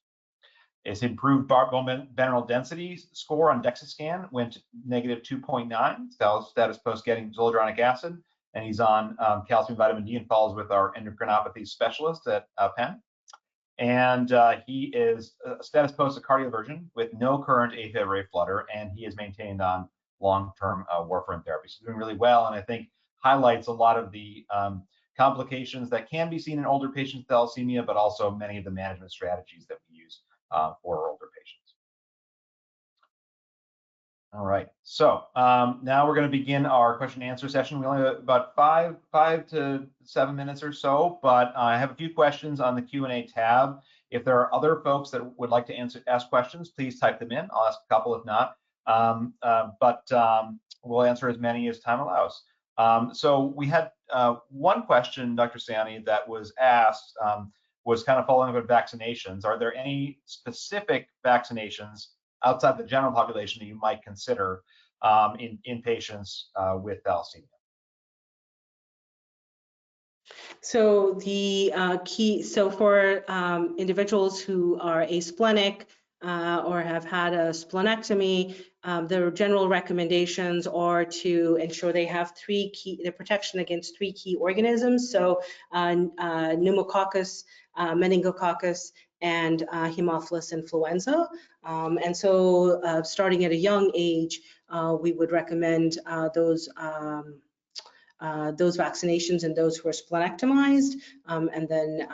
His improved bone mineral density score on DEXA scan went negative 2.9, status post getting zoledronic acid, and he's on calcium, vitamin D, and follows with our endocrinopathy specialist at Penn. And he is status post a cardioversion with no current AFib flutter, and he is maintained on long-term warfarin therapy. So doing really well, and I think highlights a lot of the complications that can be seen in older patients with thalassemia, but also many of the management strategies that we use for older patients. All right, so now we're going to begin our question and answer session. We only have about five to 7 minutes or so, but I have a few questions on the Q&A tab. If there are other folks that would like to ask questions, please type them in. I'll ask a couple if not, but we'll answer as many as time allows. So we had one question, Dr. Siani, that was asked, was kind of following up with vaccinations. Are there any specific vaccinations outside the general population that you might consider in patients with thalassemia? So the so for individuals who are asplenic or have had a splenectomy, the general recommendations are to ensure they have the protection against 3 key organisms. So pneumococcus, meningococcus, and Haemophilus influenza. And so starting at a young age, we would recommend those vaccinations in those who are splenectomized, and then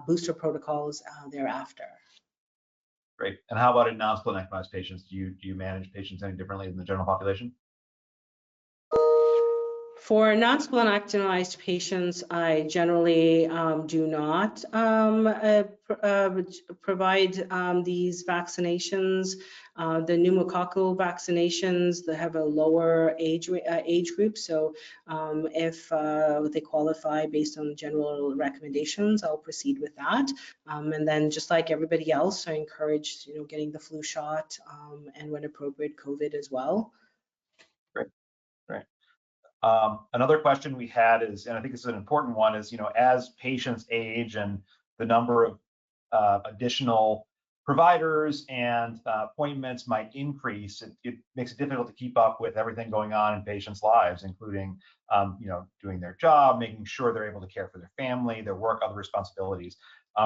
booster protocols thereafter. Great. And how about in non-splenectomized patients? Do you manage patients any differently than the general population? For non-splenectomized patients, I generally do not provide these vaccinations. The pneumococcal vaccinations, they have a lower age group, so if they qualify based on general recommendations, I'll proceed with that. And then just like everybody else, I encourage getting the flu shot and when appropriate, COVID as well. Great, great. Another question we had is, and I think this is an important one, is as patients age and the number of additional providers and appointments might increase, it makes it difficult to keep up with everything going on in patients' lives, including doing their job, making sure they're able to care for their family, their work, other responsibilities.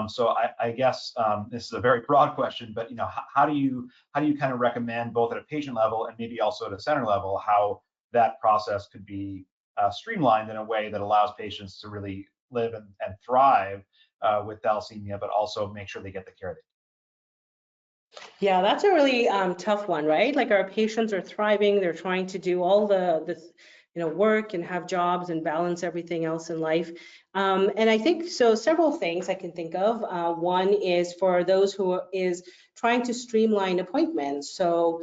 So I guess this is a very broad question, but how do you kind of recommend, both at a patient level and maybe also at a center level, how that process could be streamlined in a way that allows patients to really live and thrive with thalassemia, but also make sure they get the care they need? Yeah, that's a really tough one, right? Like our patients are thriving, they're trying to do all the work and have jobs and balance everything else in life. And I think so several things I can think of. One is for those who is trying to streamline appointments. So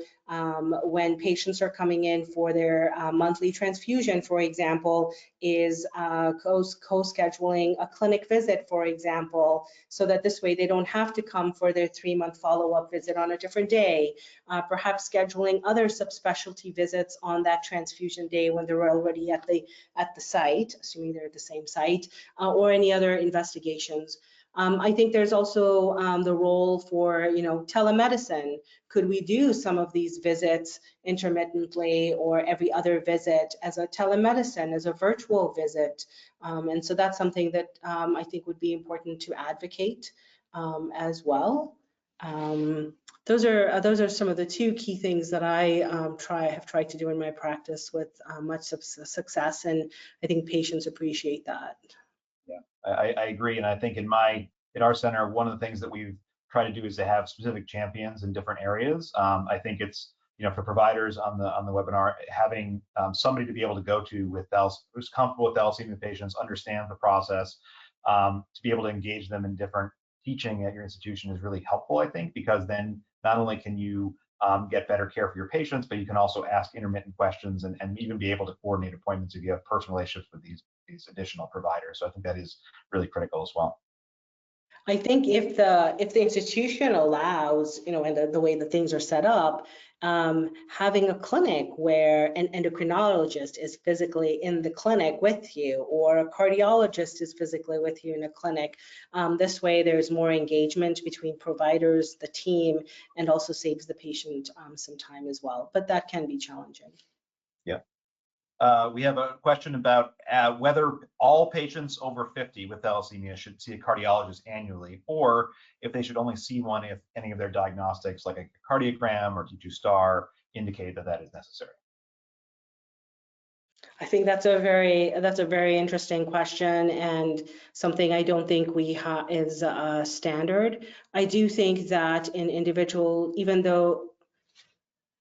when patients are coming in for their monthly transfusion, for example, is co-scheduling a clinic visit, for example, so that this way they don't have to come for their 3-month follow-up visit on a different day. Perhaps scheduling other subspecialty visits on that transfusion day when they're already at the site, assuming they're at the same site, or any other investigations. I think there's also the role for telemedicine. Could we do some of these visits intermittently or every other visit as a telemedicine, as a virtual visit? And so that's something that I think would be important to advocate as well. Those are some of the two key things that I have tried to do in my practice with much success, and I think patients appreciate that. Yeah, I agree, and I think in our center, one of the things that we've tried to do is to have specific champions in different areas. I think it's for providers on the webinar, having somebody to be able to go to who's comfortable with thalassemia patients, understand the process, to be able to engage them in different teaching at your institution is really helpful, I think, because then not only can you get better care for your patients, but you can also ask intermittent questions and even be able to coordinate appointments if you have personal relationships with these additional providers. So I think that is really critical as well. I think if the institution allows, and the way that things are set up, having a clinic where an endocrinologist is physically in the clinic with you, or a cardiologist is physically with you in a clinic, this way there's more engagement between providers, the team, and also saves the patient some time as well. But that can be challenging. Yeah. We have a question about whether all patients over 50 with thalassemia should see a cardiologist annually, or if they should only see one if any of their diagnostics, like a cardiogram or T2 star, indicate that is necessary. I think that's a very interesting question, and something I don't think we is standard. I do think that in individual, even though,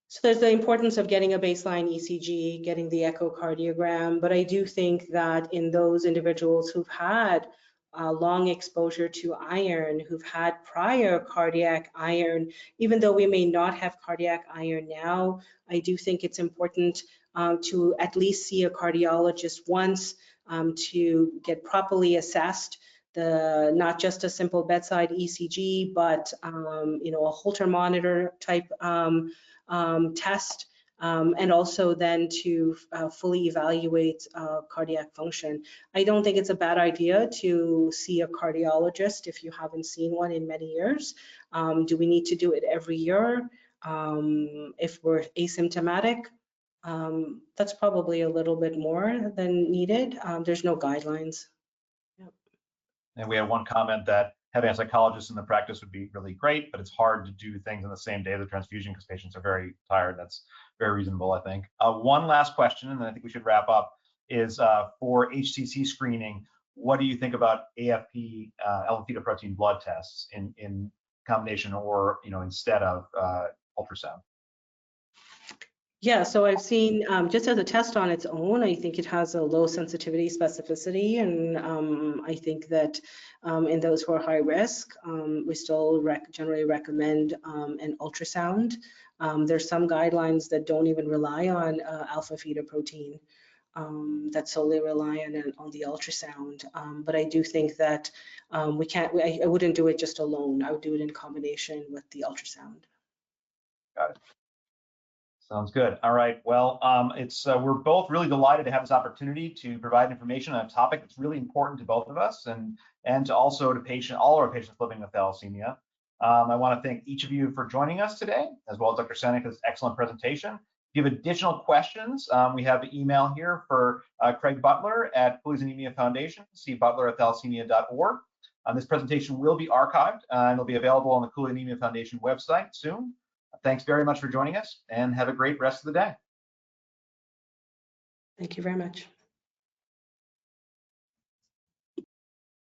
so there's the importance of getting a baseline ECG, getting the echocardiogram, but I do think that in those individuals who've had long exposure to iron, who've had prior cardiac iron, even though we may not have cardiac iron now, I do think it's important to at least see a cardiologist once to get properly assessed. Not just a simple bedside ECG, but a Holter monitor type test, and also then to fully evaluate cardiac function. I don't think it's a bad idea to see a cardiologist if you haven't seen one in many years. Do we need to do it every year? If we're asymptomatic, that's probably a little bit more than needed. There's no guidelines. Yep. And we have one comment that having a psychologist in the practice would be really great, but it's hard to do things on the same day of the transfusion because patients are very tired. That's very reasonable, I think. One last question, and then I think we should wrap up, is for HCC screening, what do you think about AFP, alpha-fetoprotein blood tests in combination or instead of ultrasound? Yeah, so I've seen just as a test on its own, I think it has a low sensitivity specificity, and I think that in those who are high risk, we still generally recommend an ultrasound. There's some guidelines that don't even rely on alpha-fetoprotein, that solely rely on the ultrasound. But I do think that I wouldn't do it just alone. I would do it in combination with the ultrasound. Got it. Sounds good. All right. Well, we're both really delighted to have this opportunity to provide information on a topic that's really important to both of us and to also to all our patients living with thalassemia. I want to thank each of you for joining us today, as well as Dr. Seneca's excellent presentation. If you have additional questions, we have the email here for Craig Butler at Cooley's Anemia Foundation, cbutler@thalassemia.org. This presentation will be archived and it'll be available on the Cooley Anemia Foundation website soon. Thanks very much for joining us and have a great rest of the day. Thank you very much.